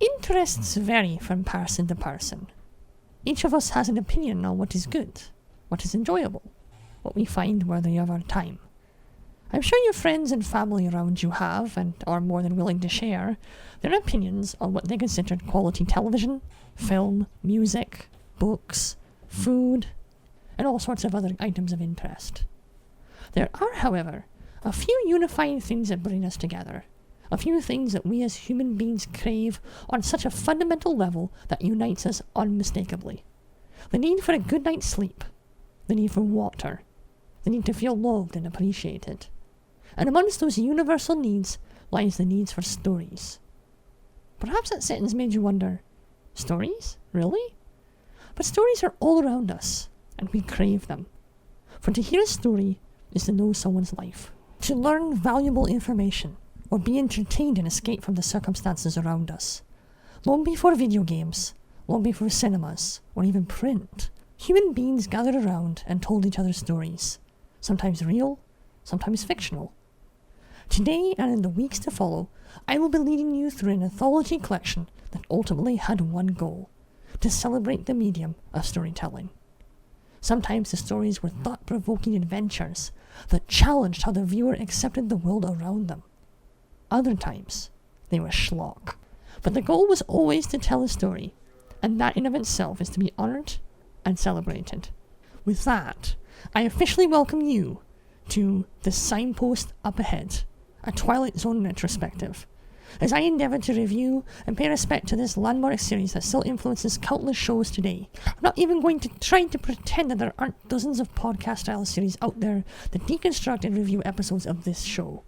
Interests vary from person to person. Each of us has an opinion on what is good, what is enjoyable, what we find worthy of our time. I'm sure your friends and family around you have, and are more than willing to share, their opinions on what they consider quality television, film, music, books, food, and all sorts of other items of interest. There are, however, a few unifying things that bring us together, a few things that we as human beings crave on such a fundamental level that unites us unmistakably. The need for a good night's sleep, the need for water, the need to feel loved and appreciated. And amongst those universal needs lies the needs for stories. Perhaps that sentence made you wonder, stories? Really? But stories are all around us, and we crave them. For to hear a story is to know someone's life, to learn valuable information, or be entertained and escape from the circumstances around us. Long before video games, long before cinemas, or even print, human beings gathered around and told each other stories, sometimes real, sometimes fictional. Today and in the weeks to follow, I will be leading you through an anthology collection that ultimately had one goal: to celebrate the medium of storytelling. Sometimes the stories were thought-provoking adventures that challenged how the viewer accepted the world around them. Other times, they were schlock. But the goal was always to tell a story, and that in of itself is to be honoured and celebrated. With that, I officially welcome you to the Signpost Up Ahead, a Twilight Zone retrospective, as I endeavour to review and pay respect to this landmark series that still influences countless shows today. I'm not even going to try to pretend that there aren't dozens of podcast-style series out there that deconstruct and review episodes of this show.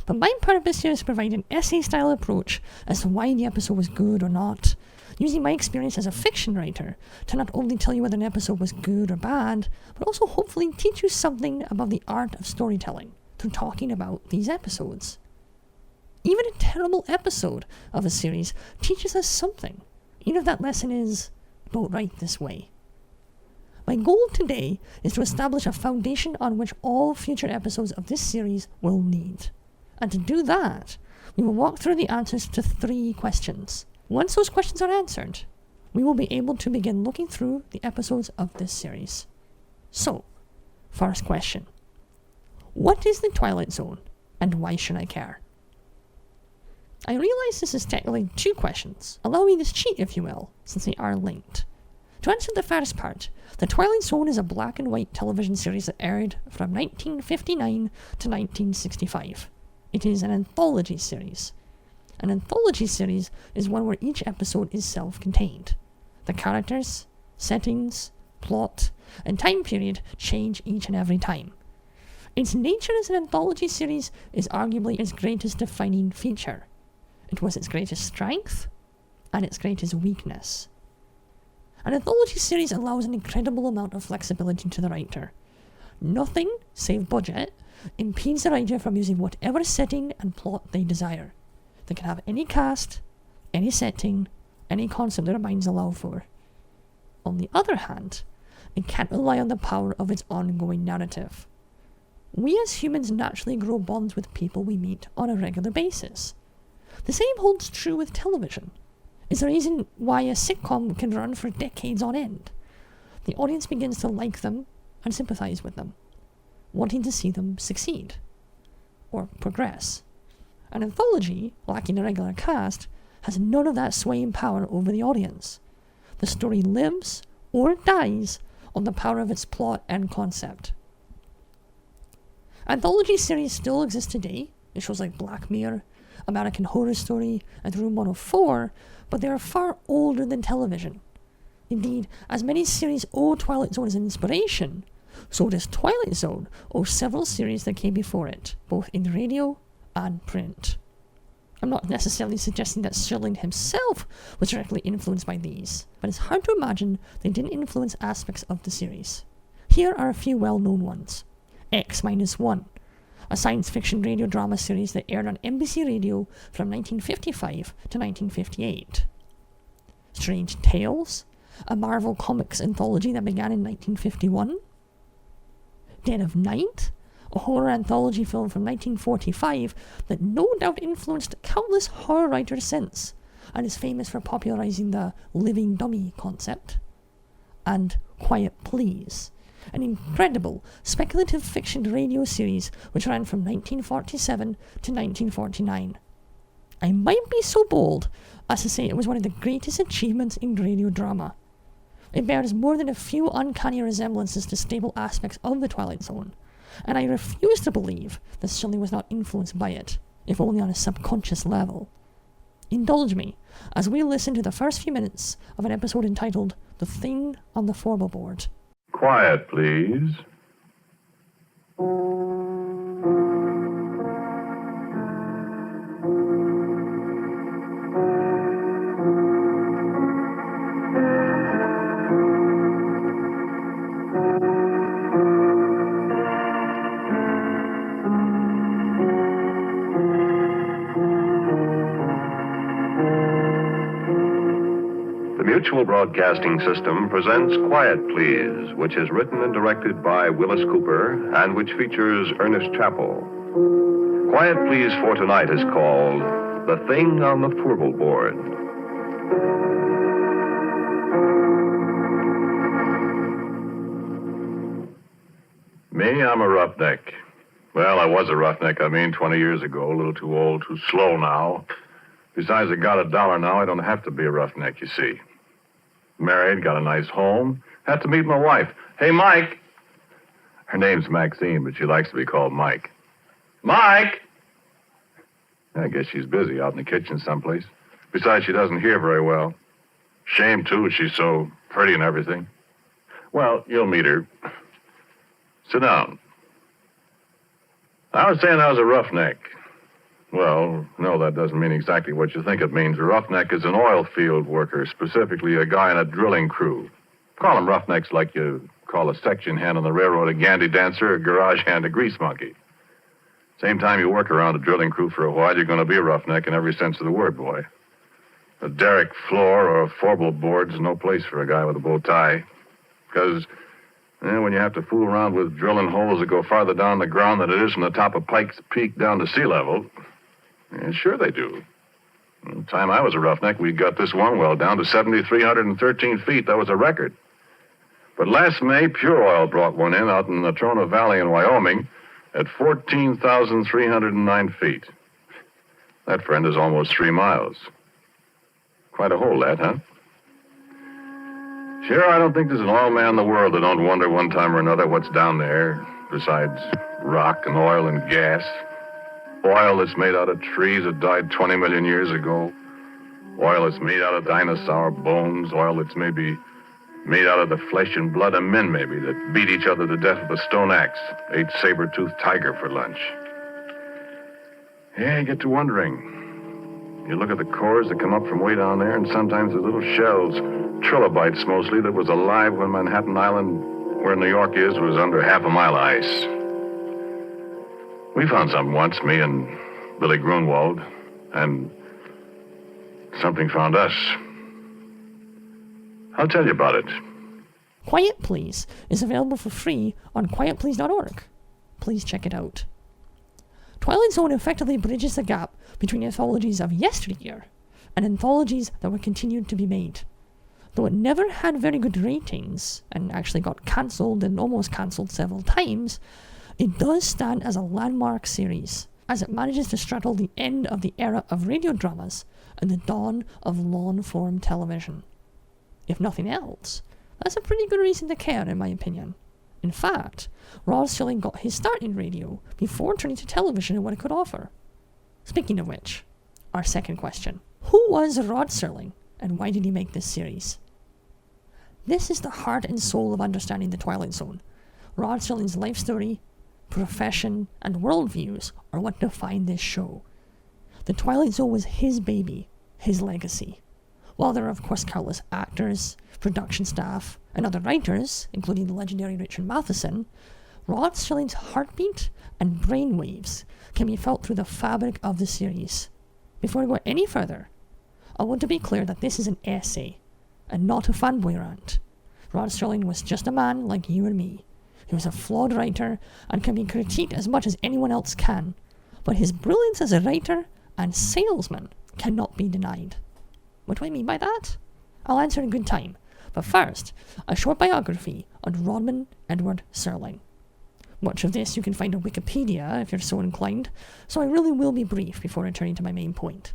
But my purpose here is to provide an essay-style approach as to why the episode was good or not, using my experience as a fiction writer to not only tell you whether an episode was good or bad, but also hopefully teach you something about the art of storytelling through talking about these episodes. Even a terrible episode of a series teaches us something, even if that lesson is, don't write this way. My goal today is to establish a foundation on which all future episodes of this series will need. And to do that, we will walk through the answers to 3 questions. Once those questions are answered, we will be able to begin looking through the episodes of this series. So, first question. What is the Twilight Zone, and why should I care? I realize this is technically 2 questions. Allow me this cheat, if you will, since they are linked. To answer the first part, The Twilight Zone is a black and white television series that aired from 1959 to 1965. It is an anthology series. An anthology series is one where each episode is self-contained. The characters, settings, plot, and time period change each and every time. Its nature as an anthology series is arguably its greatest defining feature. It was its greatest strength and its greatest weakness. An anthology series allows an incredible amount of flexibility to the writer. Nothing, save budget, impedes the writer from using whatever setting and plot they desire. They can have any cast, any setting, any concept their minds allow for. On the other hand, it can't rely on the power of its ongoing narrative. We as humans naturally grow bonds with people we meet on a regular basis. The same holds true with television. It's the reason why a sitcom can run for decades on end. The audience begins to like them and sympathize with them, wanting to see them succeed or progress. An anthology, lacking a regular cast, has none of that swaying power over the audience. The story lives or dies on the power of its plot and concept. Anthology series still exist today in shows like Black Mirror, American Horror Story, and Room 104, but they are far older than television. Indeed, as many series owe Twilight Zone as an inspiration, so does Twilight Zone owe several series that came before it, both in radio and print. I'm not necessarily suggesting that Serling himself was directly influenced by these, but it's hard to imagine they didn't influence aspects of the series. Here are a few well-known ones. X-1, a science fiction radio drama series that aired on NBC Radio from 1955 to 1958. Strange Tales, a Marvel Comics anthology that began in 1951. Dead of Night, a horror anthology film from 1945 that no doubt influenced countless horror writers since, and is famous for popularizing the living dummy concept, and Quiet Please, an incredible speculative fiction radio series which ran from 1947 to 1949. I might be so bold as to say it was one of the greatest achievements in radio drama. It bears more than a few uncanny resemblances to stable aspects of The Twilight Zone, and I refuse to believe that Shelley was not influenced by it, if only on a subconscious level. Indulge me as we listen to the first few minutes of an episode entitled The Thing on the Floorboard. Quiet, please. The Mutual Broadcasting System presents Quiet Please, which is written and directed by Willis Cooper and which features Ernest Chappell. Quiet Please for tonight is called The Thing on the Floorboard. Me, I'm a roughneck. Well, I was a roughneck, 20 years ago. A little too old, too slow now. Besides, I got $1 now. I don't have to be a roughneck, you see. Married, got a nice home. Had to meet my wife. Hey, Mike. Her name's Maxine, but she likes to be called Mike. Mike! I guess she's busy out in the kitchen someplace. Besides, she doesn't hear very well. Shame, too. She's so pretty and everything. Well, you'll meet her. Sit down. I was saying I was a roughneck. Well, no, that doesn't mean exactly what you think it means. A roughneck is an oil field worker, specifically a guy in a drilling crew. Call them roughnecks like you call a section hand on the railroad a gandy dancer, a garage hand a grease monkey. Same time you work around a drilling crew for a while, you're going to be a roughneck in every sense of the word, boy. A derrick floor or a four-bolt board's no place for a guy with a bow tie. Because when you have to fool around with drilling holes that go farther down the ground than it is from the top of Pike's Peak down to sea level... Yeah, sure they do. The time I was a roughneck, we got this one well down to 7,313 feet. That was a record. But last May, Pure Oil brought one in out in the Natrona Valley in Wyoming at 14,309 feet. That, friend, is almost 3 miles. Quite a hole, that, huh? Sure, I don't think there's an oil man in the world that don't wonder one time or another what's down there, besides rock and oil and gas. Oil that's made out of trees that died 20 million years ago. Oil that's made out of dinosaur bones. Oil that's maybe made out of the flesh and blood of men, maybe, that beat each other to death with a stone axe, ate saber-toothed tiger for lunch. Yeah, you get to wondering. You look at the cores that come up from way down there, and sometimes the little shells, trilobites mostly, that was alive when Manhattan Island, where New York is, was under half a mile of ice. We found something once, me and Billy Grunwald, and something found us. I'll tell you about it. Quiet Please is available for free on quietplease.org. Please check it out. Twilight Zone effectively bridges the gap between anthologies of yesteryear and anthologies that were continued to be made. Though it never had very good ratings, and actually got cancelled and almost cancelled several times, it does stand as a landmark series, as it manages to straddle the end of the era of radio dramas and the dawn of long-form television. If nothing else, that's a pretty good reason to care, in my opinion. In fact, Rod Serling got his start in radio before turning to television and what it could offer. Speaking of which, our second question. Who was Rod Serling, and why did he make this series? This is the heart and soul of understanding The Twilight Zone. Rod Serling's life story, profession, and worldviews are what define this show. The Twilight Zone was his baby, his legacy. While there are of course countless actors, production staff, and other writers, including the legendary Richard Matheson, Rod Serling's heartbeat and brainwaves can be felt through the fabric of the series. Before I go any further, I want to be clear that this is an essay, and not a fanboy rant. Rod Serling was just a man like you and me. He was a flawed writer and can be critiqued as much as anyone else can, but his brilliance as a writer and salesman cannot be denied. What do I mean by that? I'll answer in good time. But first, a short biography on Rodman Edward Serling. Much of this you can find on Wikipedia if you're so inclined, so I really will be brief before returning to my main point.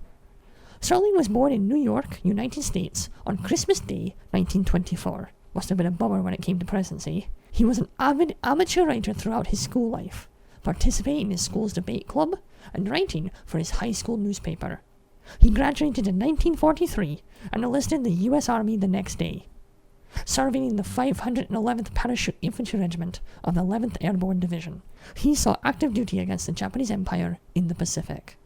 Serling was born in New York, United States, on Christmas Day, 1924. Must have been a bummer when it came to presents, eh? He was an avid amateur writer throughout his school life, participating in his school's debate club and writing for his high school newspaper. He graduated in 1943 and enlisted in the U.S. Army the next day, serving in the 511th Parachute Infantry Regiment of the 11th Airborne Division. He saw active duty against the Japanese Empire in the Pacific.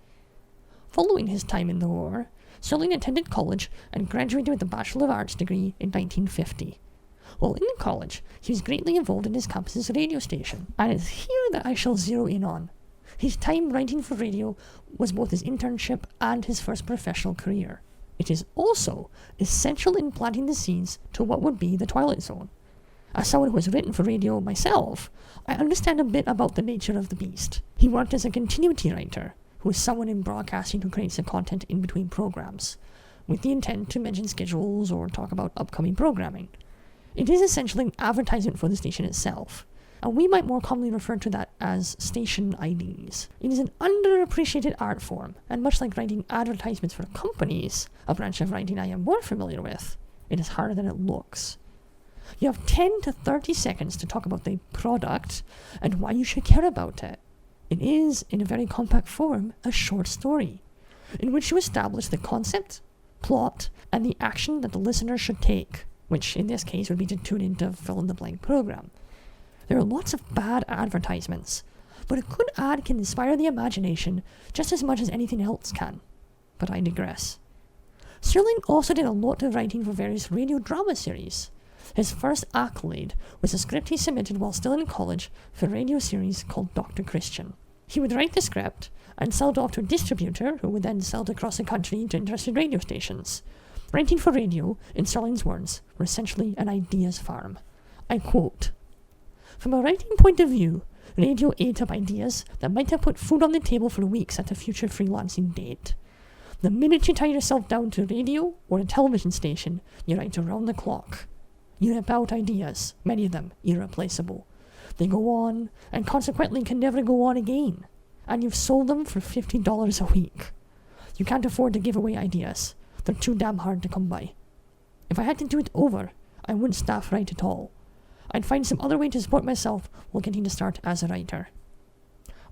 Following his time in the war, Serling attended college and graduated with a Bachelor of Arts degree in 1950. While in college, he was greatly involved in his campus's radio station, and it's here that I shall zero in on. His time writing for radio was both his internship and his first professional career. It is also essential in planting the seeds to what would be the Twilight Zone. As someone who has written for radio myself, I understand a bit about the nature of the beast. He worked as a continuity writer, who is someone in broadcasting who creates the content in between programs, with the intent to mention schedules or talk about upcoming programming. It is essentially an advertisement for the station itself, and we might more commonly refer to that as station IDs. It is an underappreciated art form, and much like writing advertisements for companies, a branch of writing I am more familiar with, it is harder than it looks. You have 10 to 30 seconds to talk about the product and why you should care about it. It is, in a very compact form, a short story, in which you establish the concept, plot, and the action that the listener should take, which in this case would be to tune into a fill-in-the-blank program. There are lots of bad advertisements, but a good ad can inspire the imagination just as much as anything else can. But I digress. Serling also did a lot of writing for various radio drama series. His first accolade was a script he submitted while still in college for a radio series called Dr. Christian. He would write the script and sell it off to a distributor who would then sell it across the country to interested radio stations. Writing for radio, in Serling's words, were essentially an ideas farm. I quote, "From a writing point of view, radio ate up ideas that might have put food on the table for weeks at a future freelancing date. The minute you tie yourself down to radio or a television station, you write around the clock. You rip out ideas, many of them irreplaceable. They go on, and consequently can never go on again. And you've sold them for $50 a week. You can't afford to give away ideas. They're too damn hard to come by. If I had to do it over, I wouldn't staff write at all. I'd find some other way to support myself while getting to start as a writer."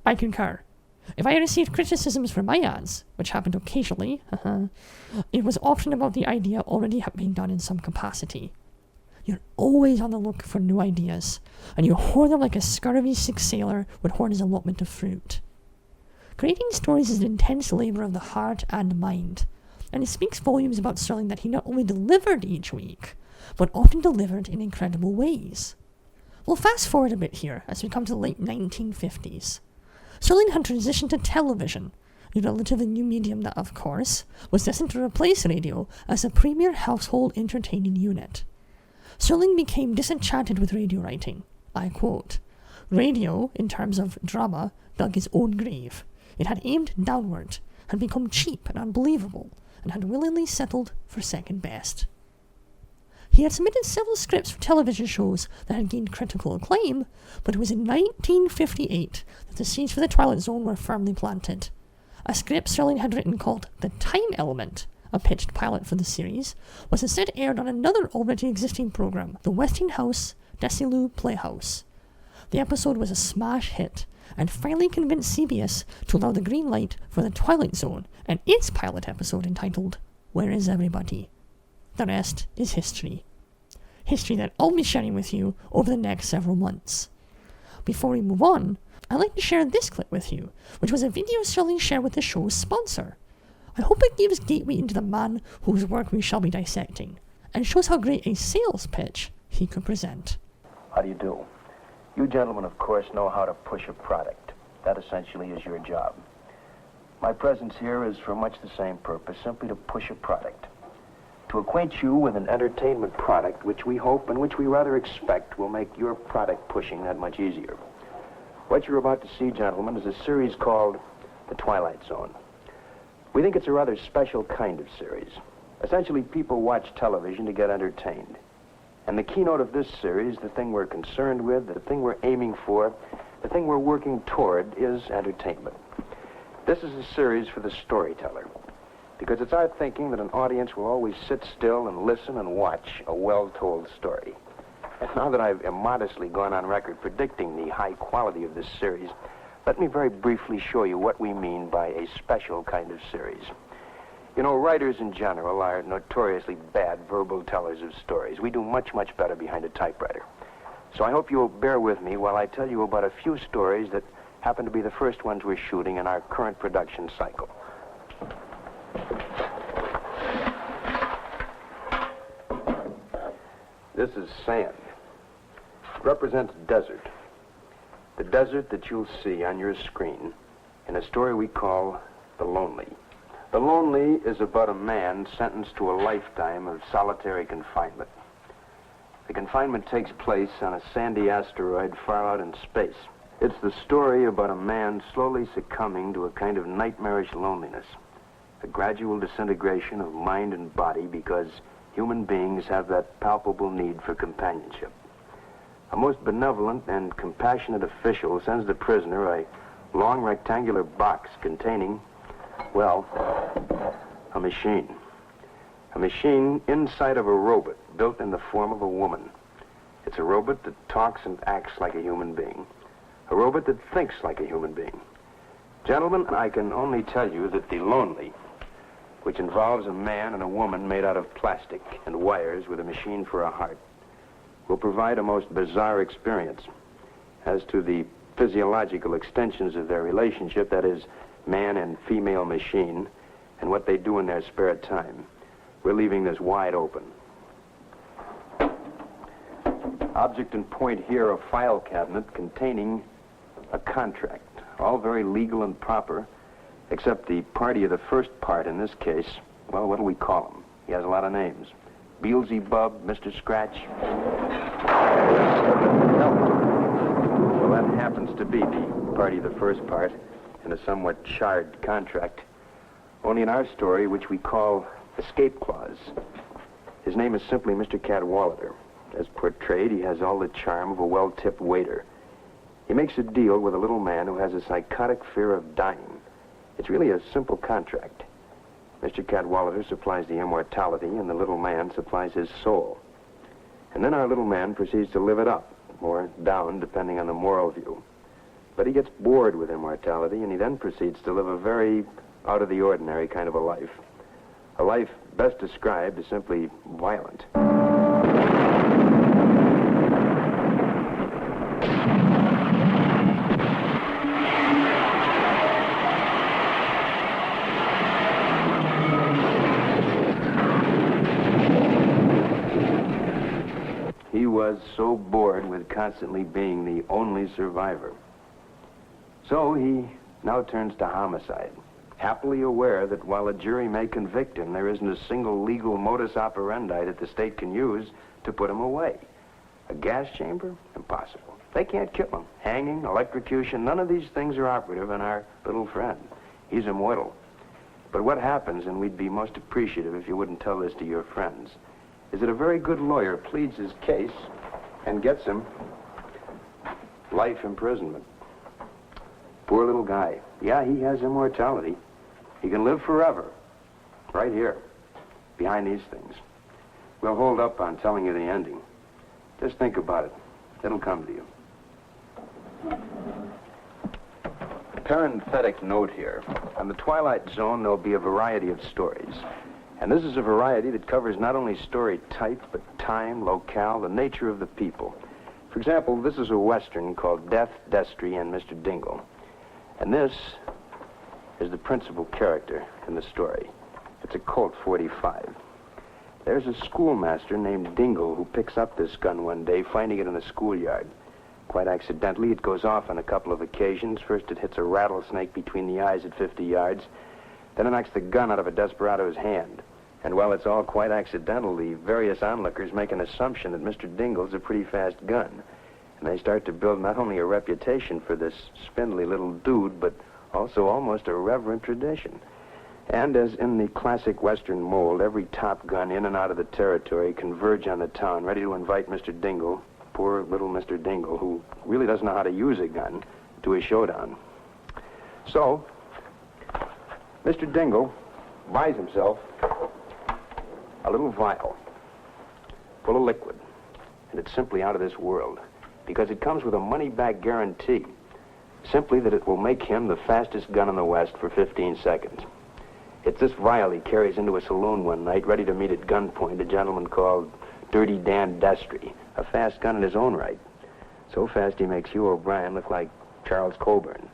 I concur. If I received criticisms for my ads, which happened occasionally, it was often about the idea already being done in some capacity. You're always on the look for new ideas, and you hoard them like a scurvy sick sailor would hoard his allotment of fruit. Creating stories is an intense labor of the heart and mind, and it speaks volumes about Serling that he not only delivered each week, but often delivered in incredible ways. We'll fast forward a bit here as we come to the late 1950s. Serling had transitioned to television, a relatively new medium that, of course, was destined to replace radio as a premier household entertaining unit. Serling became disenchanted with radio writing. I quote, "Radio, in terms of drama, dug his own grave. It had aimed downward, had become cheap and unbelievable, and had willingly settled for second best." He had submitted several scripts for television shows that had gained critical acclaim, but it was in 1958 that the seeds for the Twilight Zone were firmly planted. A script Serling had written called The Time Element, a pitched pilot for the series, was instead aired on another already existing program, the Westinghouse Desilu Playhouse. The episode was a smash hit, and finally convinced CBS to allow the green light for the Twilight Zone and its pilot episode entitled Where Is Everybody? The rest is history. History that I'll be sharing with you over the next several months. Before we move on, I'd like to share this clip with you, which was a video Serling shared with the show's sponsor. I hope it gives gateway into the man whose work we shall be dissecting, and shows how great a sales pitch he could present. How do you do? You gentlemen, of course, know how to push a product. That essentially is your job. My presence here is for much the same purpose, simply to push a product. To acquaint you with an entertainment product which we hope and which we rather expect will make your product pushing that much easier. What you're about to see, gentlemen, is a series called The Twilight Zone. We think it's a rather special kind of series. Essentially, people watch television to get entertained. And the keynote of this series, the thing we're concerned with, the thing we're aiming for, the thing we're working toward is entertainment. This is a series for the storyteller, because it's our thinking that an audience will always sit still and listen and watch a well-told story. And now that I've immodestly gone on record predicting the high quality of this series, let me very briefly show you what we mean by a special kind of series. You know, writers in general are notoriously bad verbal tellers of stories. We do much, much better behind a typewriter. So I hope you'll bear with me while I tell you about a few stories that happen to be the first ones we're shooting in our current production cycle. This is sand. It represents desert. The desert that you'll see on your screen in a story we call The Lonely. The Lonely is about a man sentenced to a lifetime of solitary confinement. The confinement takes place on a sandy asteroid far out in space. It's the story about a man slowly succumbing to a kind of nightmarish loneliness, a gradual disintegration of mind and body because human beings have that palpable need for companionship. A most benevolent and compassionate official sends the prisoner a long rectangular box containing, well, a machine. A machine inside of a robot built in the form of a woman. It's a robot that talks and acts like a human being. A robot that thinks like a human being. Gentlemen, I can only tell you that The Lonely, which involves a man and a woman made out of plastic and wires with a machine for a heart, will provide a most bizarre experience. As to the physiological extensions of their relationship, that is, man and female machine, and what they do in their spare time, we're leaving this wide open. Object and point here, a file cabinet containing a contract, all very legal and proper, except the party of the first part in this case. Well, what do we call him? He has a lot of names. Beelzebub, Mr. Scratch. Well, that happens to be the party of the first part in a somewhat charred contract. Only in our story, which we call Escape Clause, his name is simply Mr. Cadwallader. As portrayed, he has all the charm of a well-tipped waiter. He makes a deal with a little man who has a psychotic fear of dying. It's really a simple contract. Mr. Cadwallader supplies the immortality, and the little man supplies his soul. And then our little man proceeds to live it up, or down, depending on the moral view. But he gets bored with immortality, and he then proceeds to live a very out-of-the-ordinary kind of a life. A life best described as simply violent. He was so bored with constantly being the only survivor. So he now turns to homicide, happily aware that while a jury may convict him, there isn't a single legal modus operandi that the state can use to put him away. A gas chamber? Impossible. They can't kill him. Hanging, electrocution, none of these things are operative on our little friend. He's immortal. But what happens, and we'd be most appreciative if you wouldn't tell this to your friends, is that a very good lawyer pleads his case and gets him life imprisonment. Poor little guy. Yeah, he has immortality. He can live forever, right here, behind these things. We'll hold up on telling you the ending. Just think about it. It'll come to you. Parenthetic note here. On the Twilight Zone, there'll be a variety of stories. And this is a variety that covers not only story type, but time, locale, the nature of the people. For example, this is a Western called Death, Destry, and Mr. Dingle. And this is the principal character in the story. It's a Colt 45. There's a schoolmaster named Dingle who picks up this gun one day, finding it in the schoolyard. Quite accidentally, it goes off on a couple of occasions. First, it hits a rattlesnake between the eyes at 50 yards. Then it knocks the gun out of a desperado's hand. And while it's all quite accidental, the various onlookers make an assumption that Mr. Dingle's a pretty fast gun. And they start to build not only a reputation for this spindly little dude, but also almost a reverent tradition. And as in the classic Western mold, every top gun in and out of the territory converge on the town, ready to invite Mr. Dingle, poor little Mr. Dingle, who really doesn't know how to use a gun, to a showdown. So, Mr. Dingle buys himself a little vial full of liquid, and it's simply out of this world, because it comes with a money-back guarantee, simply that it will make him the fastest gun in the West for 15 seconds. It's this vial he carries into a saloon one night, ready to meet at gunpoint a gentleman called Dirty Dan Destry, a fast gun in his own right. So fast he makes Hugh O'Brien look like Charles Coburn.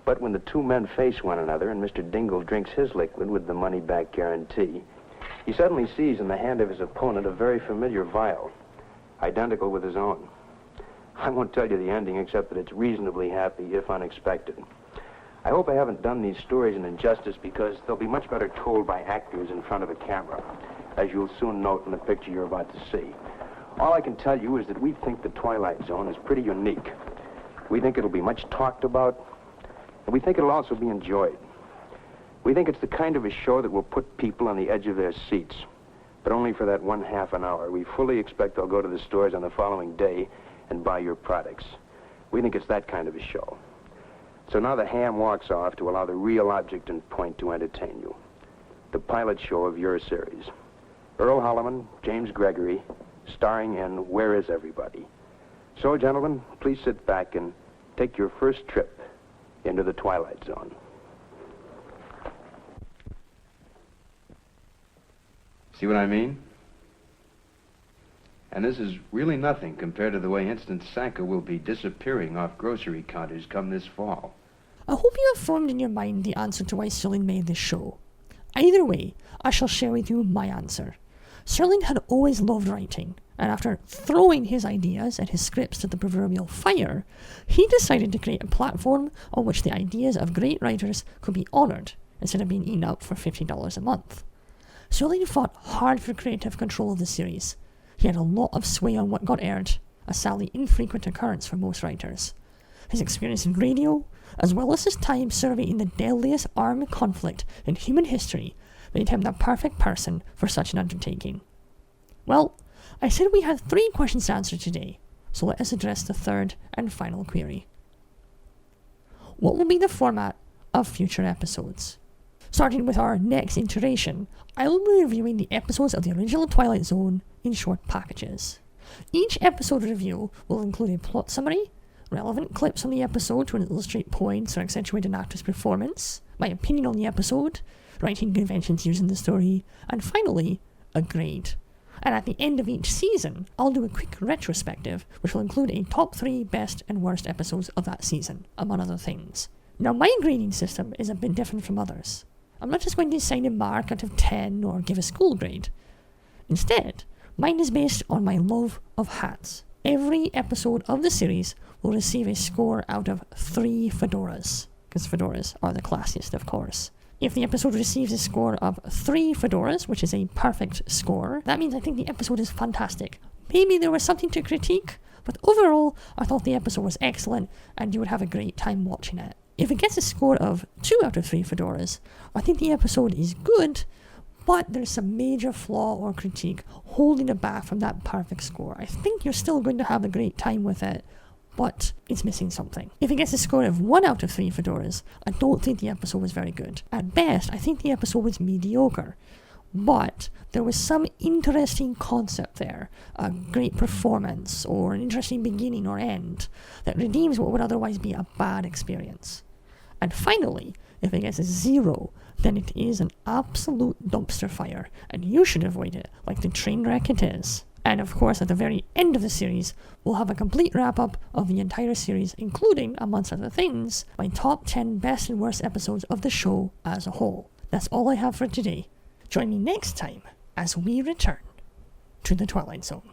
But when the two men face one another and Mr. Dingle drinks his liquid with the money-back guarantee, he suddenly sees in the hand of his opponent a very familiar vial, identical with his own. I won't tell you the ending except that it's reasonably happy, if unexpected. I hope I haven't done these stories an injustice, because they'll be much better told by actors in front of a camera, as you'll soon note in the picture you're about to see. All I can tell you is that we think the Twilight Zone is pretty unique. We think it'll be much talked about, and we think it'll also be enjoyed. We think it's the kind of a show that will put people on the edge of their seats, but only for that 1/2 an hour. We fully expect they'll go to the stores on the following day and buy your products. We think it's that kind of a show. So now the ham walks off to allow the real object and point to entertain you. The pilot show of your series. Earl Holliman, James Gregory, starring in Where Is Everybody? So, gentlemen, please sit back and take your first trip into the Twilight Zone. See what I mean? And this is really nothing compared to the way Instant Sanka will be disappearing off grocery counters come this fall. I hope you have formed in your mind the answer to why Serling made this show. Either way, I shall share with you my answer. Serling had always loved writing, and after throwing his ideas and his scripts to the proverbial fire, he decided to create a platform on which the ideas of great writers could be honoured instead of being eaten up for $50 a month. Serling fought hard for creative control of the series. He had a lot of sway on what got aired, a sadly infrequent occurrence for most writers. His experience in radio, as well as his time serving in the deadliest armed conflict in human history, made him the perfect person for such an undertaking. Well, I said we had 3 questions to answer today, so let us address the third and final query. What will be the format of future episodes? Starting with our next iteration, I will be reviewing the episodes of the original Twilight Zone in short packages. Each episode review will include a plot summary, relevant clips from the episode to illustrate points or accentuate an actor's performance, my opinion on the episode, writing conventions used in the story, and finally, a grade. And at the end of each season, I'll do a quick retrospective, which will include a top 3 best and worst episodes of that season, among other things. Now, my grading system is a bit different from others. I'm not just going to assign a mark out of 10 or give a school grade. Instead, mine is based on my love of hats. Every episode of the series will receive a score out of 3 fedoras, because fedoras are the classiest, of course. If the episode receives a score of 3 fedoras, which is a perfect score, that means I think the episode is fantastic. Maybe there was something to critique, but overall, I thought the episode was excellent and you would have a great time watching it. If it gets a score of 2 out of 3 fedoras, I think the episode is good, but there's some major flaw or critique holding it back from that perfect score. I think you're still going to have a great time with it, but it's missing something. If it gets a score of 1 out of 3 fedoras, I don't think the episode was very good. At best, I think the episode was mediocre. But there was some interesting concept there, a great performance, or an interesting beginning or end, that redeems what would otherwise be a bad experience. And finally, if it gets a 0, then it is an absolute dumpster fire, and you should avoid it like the train wreck it is. And of course, at the very end of the series, we'll have a complete wrap-up of the entire series, including, amongst other things, my top 10 best and worst episodes of the show as a whole. That's all I have for today. Join me next time as we return to the Twilight Zone.